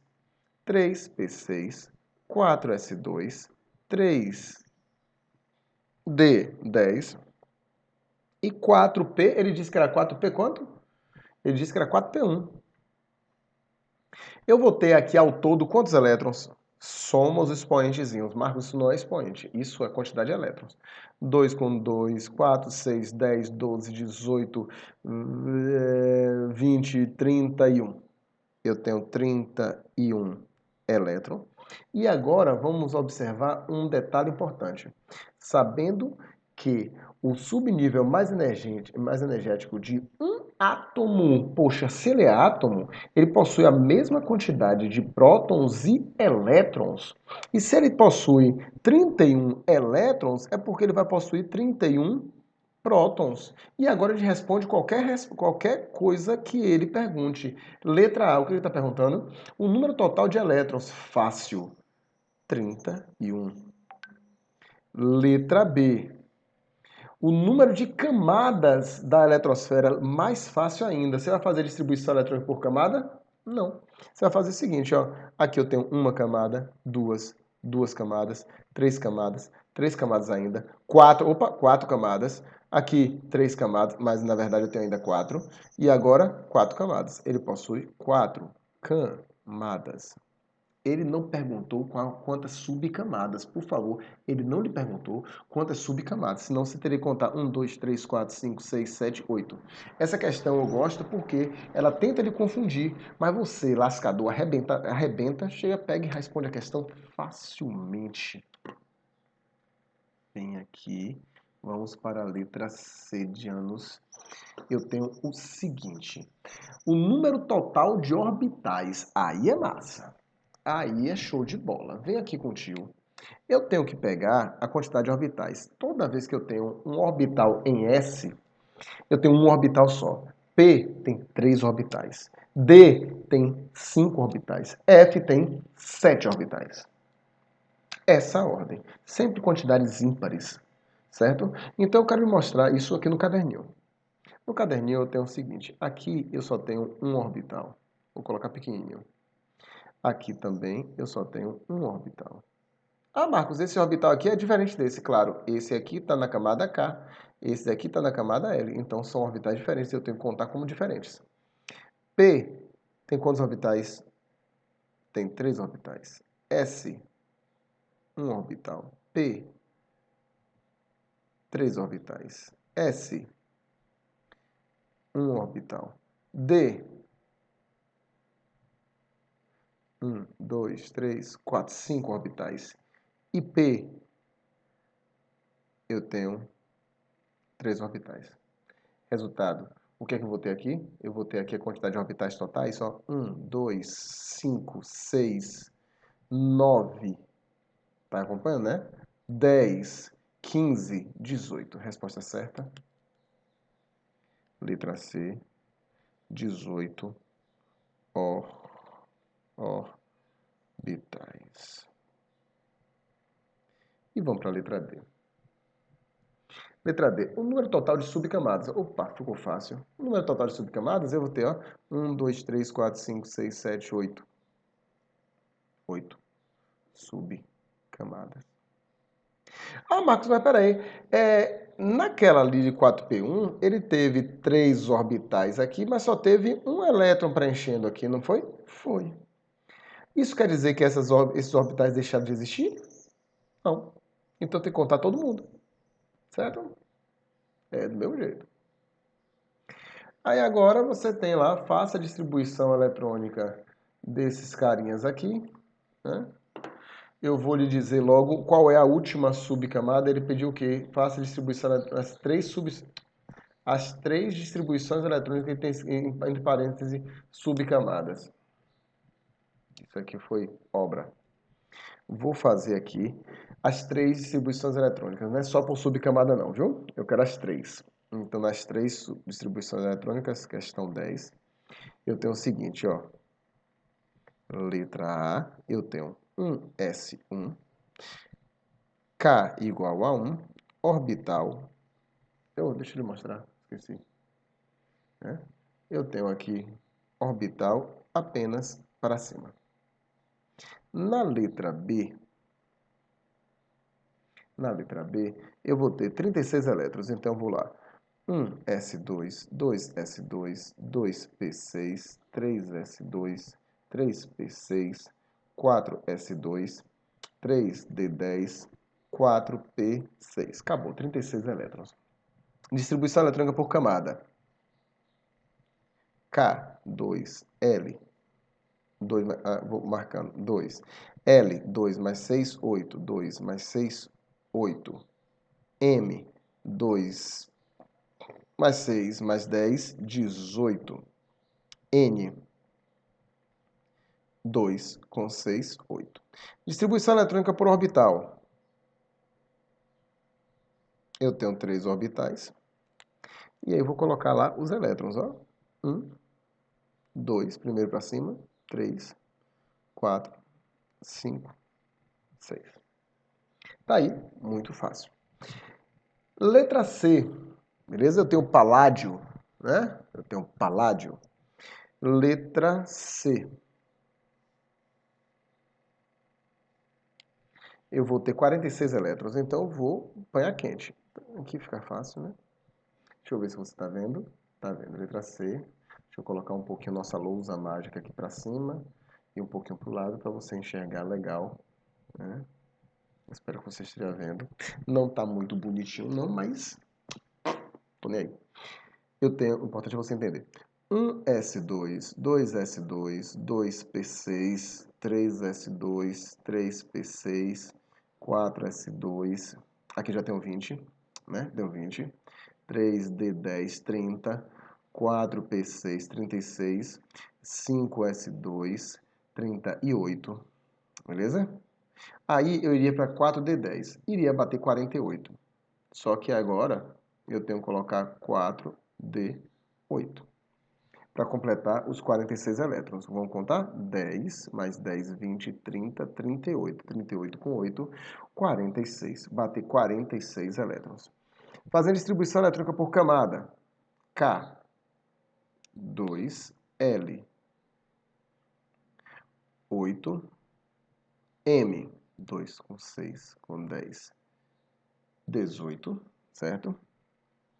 3p6, 4s2, 3d10 e 4p, ele disse que era 4p quanto? Ele disse que era 4p1. Eu vou ter aqui ao todo quantos elétrons? Soma os expoentezinhos. Marcos, isso não é expoente, isso é quantidade de elétrons. 2 com 2, 4, 6, 10, 12, 18, 20, 31. Eu tenho 31 elétrons. E agora vamos observar um detalhe importante. Sabendo que o subnível mais energético de um átomo, poxa, se ele é átomo, ele possui a mesma quantidade de prótons e elétrons. E se ele possui 31 elétrons, é porque ele vai possuir 31 prótons. E agora ele responde qualquer coisa que ele pergunte. Letra A, o que ele está perguntando? O número total de elétrons. Fácil. 31. Letra B. O número de camadas da eletrosfera, mais fácil ainda. Você vai fazer distribuição eletrônica por camada? Não. Você vai fazer o seguinte, ó. Aqui eu tenho uma camada, duas camadas, três camadas ainda, quatro camadas. Aqui, 3 camadas, mas na verdade eu tenho ainda 4. E agora, 4 camadas. Ele possui 4 camadas. Ele não perguntou quantas subcamadas. Por favor, ele não lhe perguntou quantas subcamadas. Senão você teria que contar 1, 2, 3, 4, 5, 6, 7, 8. Essa questão eu gosto porque ela tenta lhe confundir. Mas você, lascador, arrebenta, chega, pega e responde a questão facilmente. Vem aqui. Vamos para a letra C de anos. Eu tenho o seguinte. O número total de orbitais. Aí é massa. Aí é show de bola. Vem aqui com o tio. Eu tenho que pegar a quantidade de orbitais. Toda vez que eu tenho um orbital em S, eu tenho um orbital só. P tem 3 orbitais. D tem 5 orbitais. F tem 7 orbitais. Essa é a ordem. Sempre quantidades ímpares. Certo? Então eu quero lhe mostrar isso aqui no caderninho. No caderninho eu tenho o seguinte. Aqui eu só tenho um orbital. Vou colocar pequenininho. Aqui também eu só tenho um orbital. Ah, Marcos, esse orbital aqui é diferente desse, claro. Esse aqui está na camada K, esse daqui está na camada L. Então são orbitais diferentes, eu tenho que contar como diferentes. P tem quantos orbitais? Tem 3 orbitais. S, um orbital. P, 3 orbitais. S, um orbital. D, 1, 2, 3, 4, 5 orbitais. E P, eu tenho 3 orbitais. Resultado, o que é que eu vou ter aqui? Eu vou ter aqui a quantidade de orbitais totais, ó, 1, 2, 5, 6, 9, tá acompanhando, né? 10, 15, 18. Resposta certa. Letra C, 18 orbitais. E vamos para a letra D. Letra D, o número total de subcamadas. Opa, ficou fácil. O número total de subcamadas eu vou ter, ó, 1, 2, 3, 4, 5, 6, 7, 8. 8 subcamadas. Ah, Marcos, mas peraí. Naquela ali de 4p1, ele teve 3 orbitais aqui, mas só teve um elétron preenchendo aqui, não foi? Foi. Isso quer dizer que esses orbitais deixaram de existir? Não. Então tem que contar todo mundo. Certo? É do mesmo jeito. Aí agora você tem lá, faça a distribuição eletrônica desses carinhas aqui, né? Eu vou lhe dizer logo qual é a última subcamada. Ele pediu o quê? Faça a distribuição as três distribuições eletrônicas que tem entre parênteses subcamadas. Isso aqui foi obra. Vou fazer aqui as 3 distribuições eletrônicas, não é só por subcamada não, viu? Eu quero as 3. Então, nas 3 distribuições eletrônicas, questão 10, eu tenho o seguinte, ó. Letra A, eu tenho 1s1, K igual a 1, orbital. Deixa eu lhe mostrar, esqueci. Eu tenho aqui orbital apenas para cima. Na letra B, eu vou ter 36 elétrons, então eu vou lá. 1s2, 2s2, 2p6, 3s2, 3p6, 4s2, 3d10, 4p6. Acabou, 36 elétrons. Distribuição eletrônica por camada. K2L, 2, vou marcando, 2. L, 2 mais 6, 8. 2 mais 6, 8. M, 2 mais 6 mais 10, 18. N, 2 com 6, 8. Distribuição eletrônica por orbital. Eu tenho 3 orbitais. E aí eu vou colocar lá os elétrons, ó. 1, 2, primeiro para cima, 3, 4, 5, 6. Tá aí, muito fácil. Letra C, beleza? Eu tenho paládio, né? Eu tenho paládio. Letra C. Eu vou ter 46 elétrons, então eu vou banhar quente. Aqui fica fácil, né? Deixa eu ver se você está vendo. Tá vendo? Letra C. Deixa eu colocar um pouquinho nossa lousa mágica aqui para cima e um pouquinho para o lado para você enxergar legal, né? Espero que você esteja vendo. Não tá muito bonitinho não, mas tô nem aí. O importante é você entender. 1s2, 2s2, 2p6, 3s2, 3p6, 4s2. Aqui já tem 20, né? Deu 20. 3d10, 30. 4p6, 36. 5s2, 38. Beleza? Aí eu iria para 4d10. Iria bater 48. Só que agora eu tenho que colocar 4d8 para completar os 46 elétrons. Vamos contar? 10 mais 10, 20, 30, 38. 38 com 8, 46. Bater 46 elétrons. Fazendo distribuição eletrônica por camada. K, 2, L, 8, M, 2 com 6, com 10, 18, certo?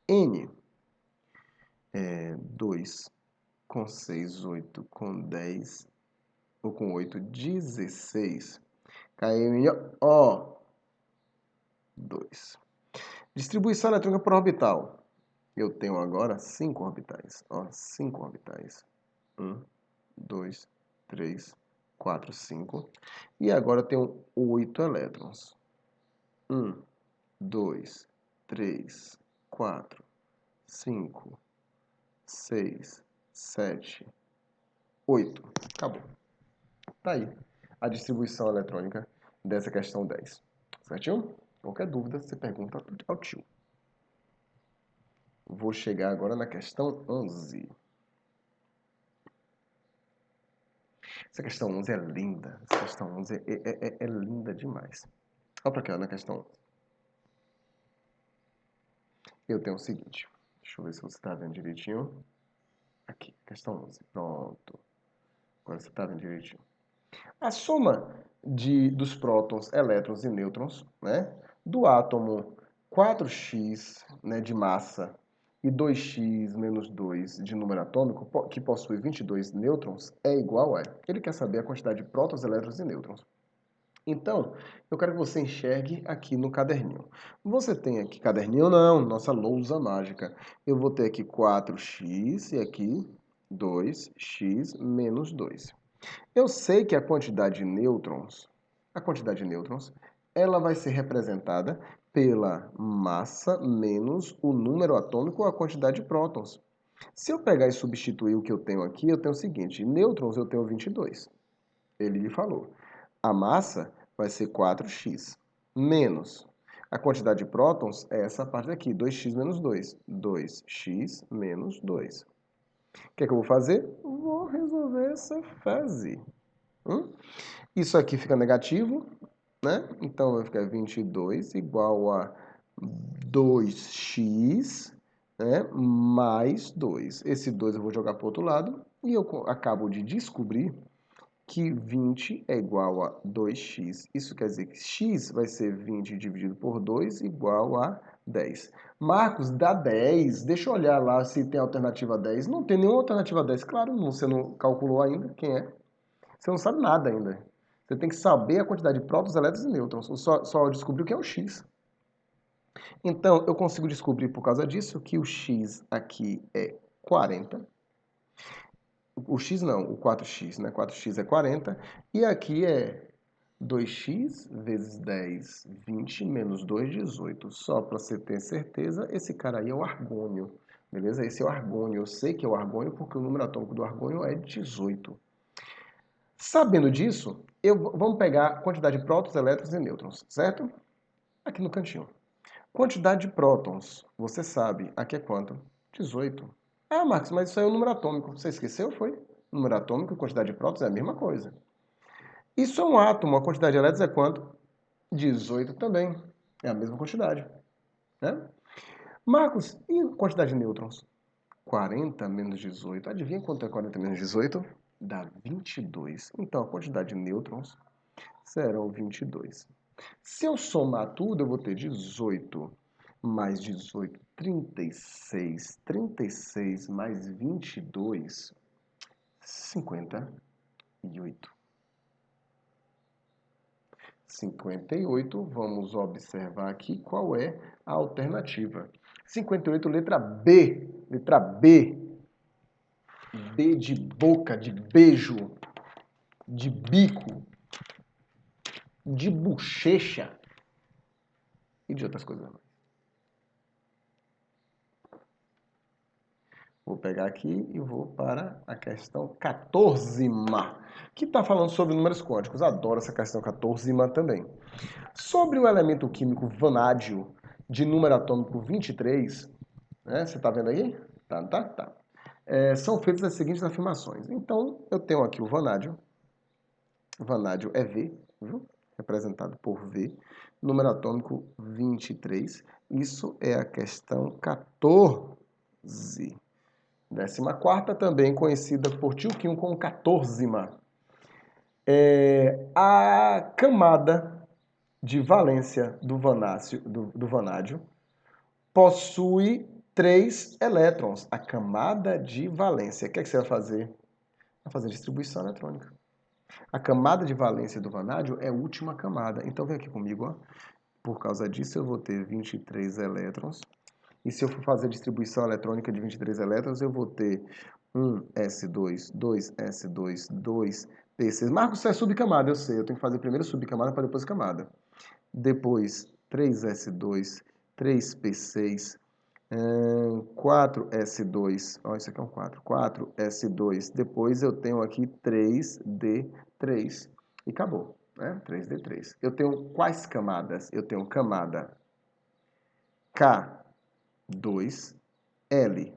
N, 2 com 6, 8, com 10, ou com 8, 16. KMO, 2. Distribuição eletrônica por orbital. Eu tenho agora 5 orbitais. Ó, 5 orbitais. 1, 2, 3, 4, 5. E agora eu tenho 8 elétrons. 1, 2, 3, 4, 5, 6, 7, 8. Acabou. Tá aí a distribuição eletrônica dessa questão 10. Certinho? Qualquer dúvida, você pergunta ao tio. Vou chegar agora na questão 11. Essa questão 11 é linda. Essa questão 11 é linda demais. Olha para cá, na questão 11. Eu tenho o seguinte. Deixa eu ver se você está vendo direitinho. Aqui, questão 11. Pronto. Agora você está vendo direitinho. A soma dos prótons, elétrons e nêutrons, né, do átomo 4x, né, de massa e 2x menos 2 de número atômico, que possui 22 nêutrons, é igual a... Ele quer saber a quantidade de prótons, elétrons e nêutrons. Então, eu quero que você enxergue aqui no caderninho. Você tem aqui, caderninho não, nossa lousa mágica. Eu vou ter aqui 4x e aqui 2x menos 2. Eu sei que a quantidade de nêutrons, ela vai ser representada pela massa menos o número atômico ou a quantidade de prótons. Se eu pegar e substituir o que eu tenho aqui, eu tenho o seguinte, nêutrons eu tenho 22. Ele me falou. A massa vai ser 4x, menos a quantidade de prótons é essa parte aqui, 2x menos 2. 2x menos 2. O que é que eu vou fazer? Vou resolver essa fase. Isso aqui fica negativo, né? Então vai ficar 22 igual a 2x, né? Mais 2. Esse 2 eu vou jogar para o outro lado e eu acabo de descobrir que 20 é igual a 2x. Isso quer dizer que x vai ser 20 dividido por 2 igual a 10. Marcos, dá 10. Deixa eu olhar lá se tem alternativa 10. Não tem nenhuma alternativa 10. Claro, você não calculou ainda quem é. Você não sabe nada ainda. Você tem que saber a quantidade de prótons, elétrons e nêutrons. Só descobrir o que é o x. Então, eu consigo descobrir por causa disso que o x aqui é 40. O x não, o 4x, né? 4x é 40. E aqui é 2x vezes 10, 20, menos 2, 18. Só para você ter certeza, esse cara aí é o argônio. Beleza? Esse é o argônio. Eu sei que é o argônio porque o número atômico do argônio é 18. Sabendo disso, vamos pegar a quantidade de prótons, elétrons e nêutrons, certo? Aqui no cantinho. Quantidade de prótons, você sabe, aqui é quanto? 18. Ah, Marcos, mas isso aí é o número atômico. Você esqueceu, foi? Número atômico e quantidade de prótons é a mesma coisa. Isso é um átomo, a quantidade de elétrons é quanto? 18 também. É a mesma quantidade. Né? Marcos, e a quantidade de nêutrons? 40 menos 18. Adivinha quanto é 40 menos 18? Dá 22. Então, a quantidade de nêutrons serão 22. Se eu somar tudo, eu vou ter 18 mais 18, 36. 36 mais 22, 58. 58, vamos observar aqui qual é a alternativa. 58, letra B. Letra B. B de boca, de beijo, de bico, de bochecha e de outras coisas. Vou pegar aqui e vou para a questão 14ª, que está falando sobre números quânticos. Adoro essa questão 14ª também. Sobre o elemento químico vanádio, de número atômico 23, né? Você está vendo aí? Tá. São feitas as seguintes afirmações. Então, eu tenho aqui o vanádio. Vanádio é V, viu? Representado por V. Número atômico 23. Isso é a questão 14. 14ª, também conhecida por tio Kim como 14ª. A camada de valência do vanádio possui 3 elétrons. A camada de valência. O que é que você vai fazer? Vai fazer distribuição eletrônica. A camada de valência do vanádio é a última camada. Então, vem aqui comigo. Ó. Por causa disso, eu vou ter 23 elétrons. E se eu for fazer distribuição eletrônica de 23 elétrons, eu vou ter 1s2, 2s2, 2p6. Marcos, isso é subcamada, eu sei. Eu tenho que fazer primeiro subcamada para depois camada. Depois 3s2, 3p6, 4s2, ó, isso aqui é um 4, 4s2, depois eu tenho aqui 3d3, e acabou, né? 3d3. Eu tenho quais camadas? Eu tenho camada K2L,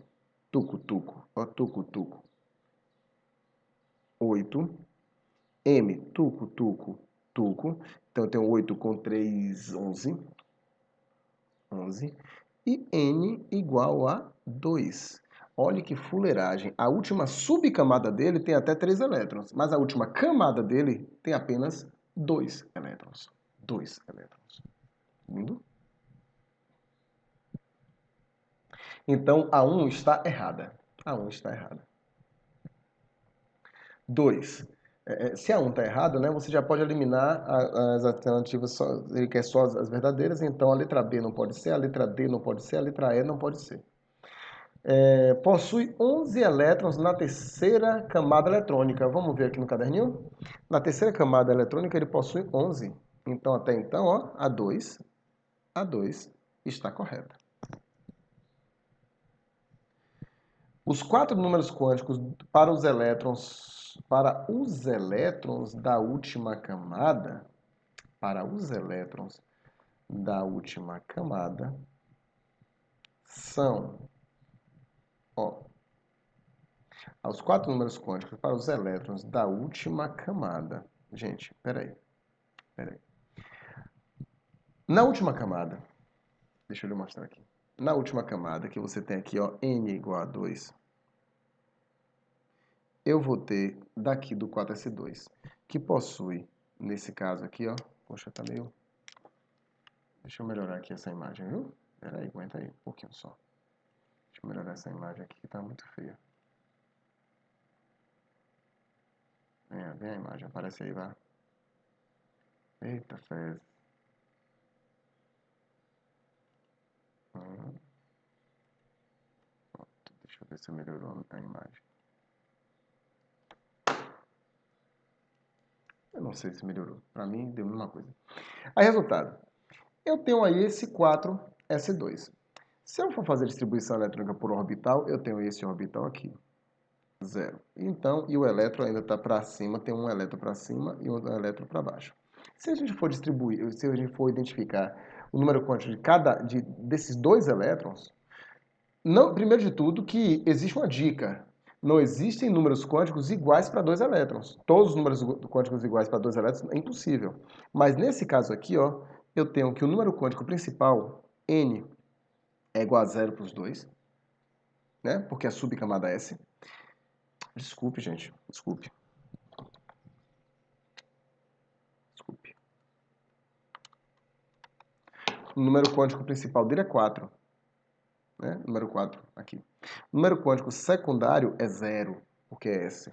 tuco-tuco, ó, tuco-tuco, 8, M, tuco-tuco, tuco, então eu tenho 8 com 3, 11, 11, e N igual a 2. Olha que fuleiragem. A última subcamada dele tem até 3 elétrons, mas a última camada dele tem apenas 2 elétrons. 2 elétrons. Lindo? Então, a 1 está errada. A 1 está errada. 2. Se a 1 está errada, né, você já pode eliminar as alternativas, ele quer só as verdadeiras, então a letra B não pode ser, a letra D não pode ser, a letra E não pode ser. Possui 11 elétrons na terceira camada eletrônica. Vamos ver aqui no caderninho? Na terceira camada eletrônica ele possui 11. Então, até então, ó, A2 está correta. Os 4 números quânticos para os elétrons da última camada, são, ó, os 4 números quânticos para os elétrons da última camada. Gente, peraí. Na última camada, deixa eu lhe mostrar aqui. Na última camada, que você tem aqui, ó, N igual a 2, eu vou ter daqui do 4s2, que possui, nesse caso aqui, ó, poxa, tá meio... Deixa eu melhorar aqui essa imagem, viu? Pera aí, aguenta aí, um pouquinho só. Deixa eu melhorar essa imagem aqui, que tá muito feia. Vem a imagem, aparece aí, vai. Eita, fezes. Deixa eu ver se melhorou a imagem. Eu não sei se melhorou. Pra mim, deu a mesma coisa. Aí, resultado. Eu tenho aí esse 4s2. Se eu for fazer distribuição eletrônica por orbital, eu tenho esse orbital aqui. 0. Então, e o elétron ainda está para cima, tem um elétron para cima e um elétron para baixo. Se a gente for distribuir, se a gente for identificar o número quântico desses dois elétrons, não, primeiro de tudo que existe uma dica. Não existem números quânticos iguais para dois elétrons. Todos os números quânticos iguais para dois elétrons é impossível. Mas nesse caso aqui, ó, eu tenho que o número quântico principal, N, é igual a 0 para os dois, né? Porque é subcamada S. Desculpe, gente. Desculpe. O número quântico principal dele é 4. Né? Número 4 aqui. O número quântico secundário é 0, porque é S.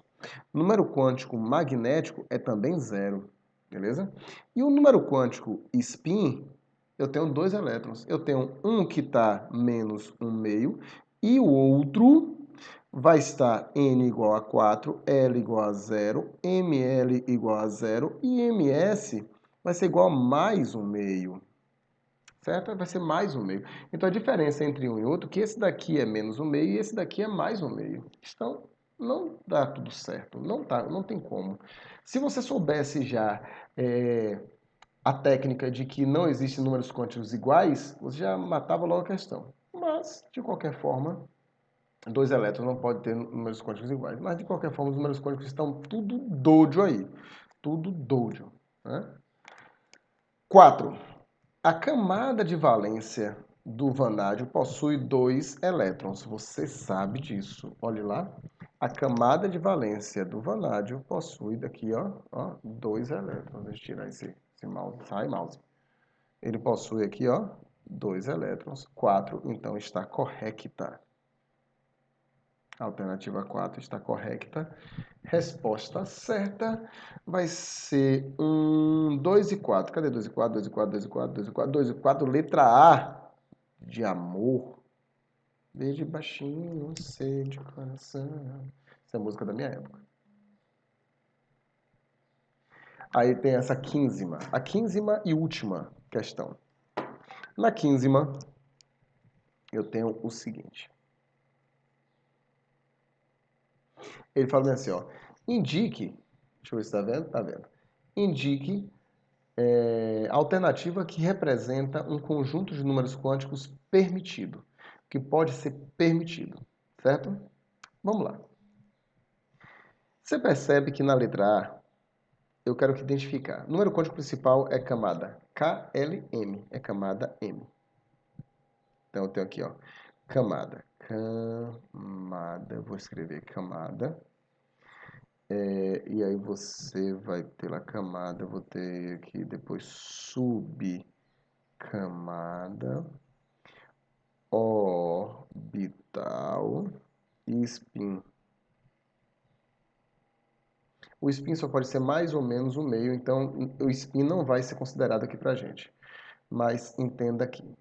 O número quântico magnético é também 0. Beleza? E o número quântico spin, eu tenho 2 elétrons. Eu tenho um que está menos 1,5 e o outro vai estar N igual a 4, L igual a 0, ML igual a 0 e MS vai ser igual a mais 1,5. Certo? Vai ser mais 1,5. Então a diferença entre um e outro é que esse daqui é menos 1,5 e esse daqui é mais 1,5. Então não dá tudo certo. Não tem como. Se você soubesse já a técnica de que não existem números quânticos iguais, você já matava logo a questão. Mas, de qualquer forma, dois elétrons não podem ter números quânticos iguais. Mas, de qualquer forma, os números quânticos estão tudo doido aí. Tudo doido. Né? 4. A camada de valência do vanádio possui 2 elétrons. Você sabe disso. Olhe lá. A camada de valência do vanádio possui daqui, ó 2 elétrons. Deixa eu tirar esse mouse. Sai, mouse. Ele possui aqui, ó, 2 elétrons. 4, então, está correta. Alternativa 4 está correta. Resposta certa vai ser 2 e 4. Cadê 2 e 4? 2 e 4, 2 e 4, 2 e 4, 2 e 4. Letra A de amor. Beijo baixinho, C de coração. Essa é a música da minha época. Aí tem essa quinzima. A quinzima e última questão. Na quinzima, eu tenho o seguinte. Ele fala assim, ó, indique, deixa eu ver se está vendo, tá vendo. Indique a alternativa que representa um conjunto de números quânticos permitido, que pode ser permitido, certo? Vamos lá. Você percebe que na letra A, eu quero que identificar. O número quântico principal é camada KLM, é camada M. Então eu tenho aqui, ó, camada, eu vou escrever camada. E aí você vai ter lá camada, eu vou ter aqui depois subcamada, orbital e spin. O spin só pode ser mais ou menos o meio, então o spin não vai ser considerado aqui pra gente. Mas entenda aqui.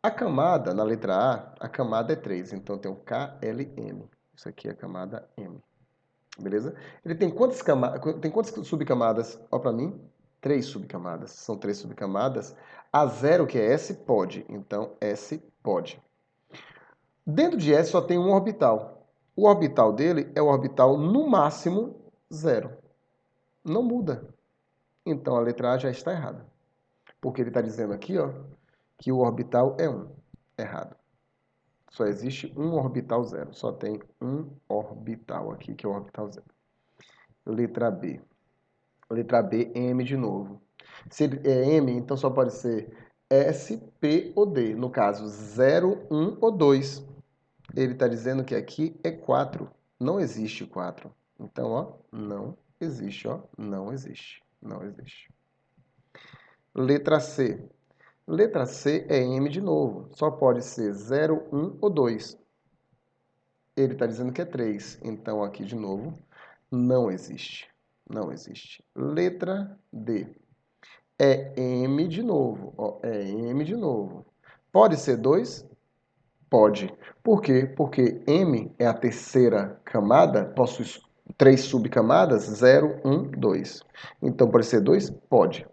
A camada, na letra A camada é 3, então tem o KLM. Isso aqui é a camada M. Beleza? Ele tem quantas subcamadas? Ó pra mim. 3 subcamadas. São 3 subcamadas. A 0, que é S, pode. Então, S pode. Dentro de S só tem um orbital. O orbital dele é o orbital, no máximo, 0. Não muda. Então, a letra A já está errada. Porque ele está dizendo aqui, ó, que o orbital é 1. Errado. Só existe um orbital 0. Só tem um orbital aqui, que é o orbital 0. Letra B. Letra B, M de novo. Se é M, então só pode ser S, P ou D. No caso, 0, 1 ou 2. Ele está dizendo que aqui é 4. Não existe 4. Então, ó, não existe, ó, não existe. Não existe. Letra C. Letra C é M de novo. Só pode ser 0, 1 ou 2. Ele está dizendo que é 3. Então, aqui de novo, não existe. Não existe. Letra D. É M de novo. Ó, é M de novo. Pode ser 2? Pode. Por quê? Porque M é a terceira camada, possui 3 subcamadas, 0, 1, 2. Então, pode ser 2? Pode.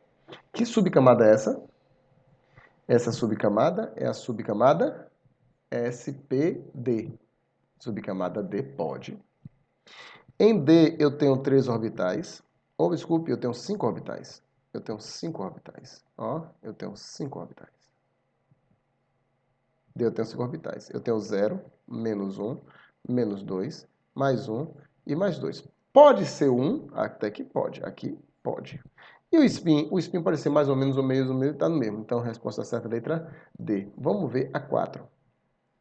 Que subcamada é essa? Essa subcamada é a subcamada SPD. Subcamada D pode. Em D eu tenho 3 orbitais. Ou, desculpe, eu tenho 5 orbitais. Eu tenho 5 orbitais. Ó, eu tenho 5 orbitais. D eu tenho 5 orbitais. Eu tenho 0, menos 1, menos 2, mais 1 e mais 2. Pode ser 1? Até que pode. Aqui pode. E o spin? O spin pode ser mais ou menos o meio, está no mesmo. Então, a resposta certa é a letra D. Vamos ver a 4.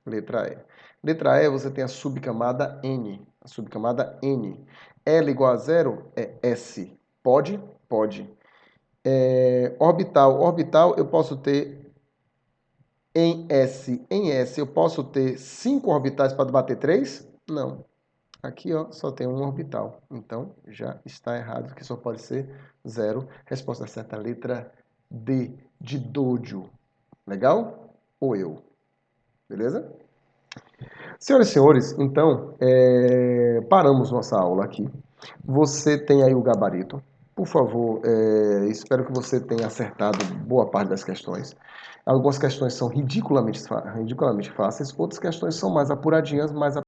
Letra E. Letra E, você tem a subcamada N. A subcamada N. L igual a 0 é S. Pode? Pode. Orbital. Orbital eu posso ter em S. Em S eu posso ter 5 orbitais para bater 3? Não. Aqui ó, só tem um orbital. Então já está errado, que só pode ser 0. Resposta certa, letra D, de Dódio. Legal? Ou eu. Beleza? Senhoras e senhores, então, paramos nossa aula aqui. Você tem aí o gabarito. Por favor, espero que você tenha acertado boa parte das questões. Algumas questões são ridiculamente fáceis, outras questões são mais apuradinhas, mais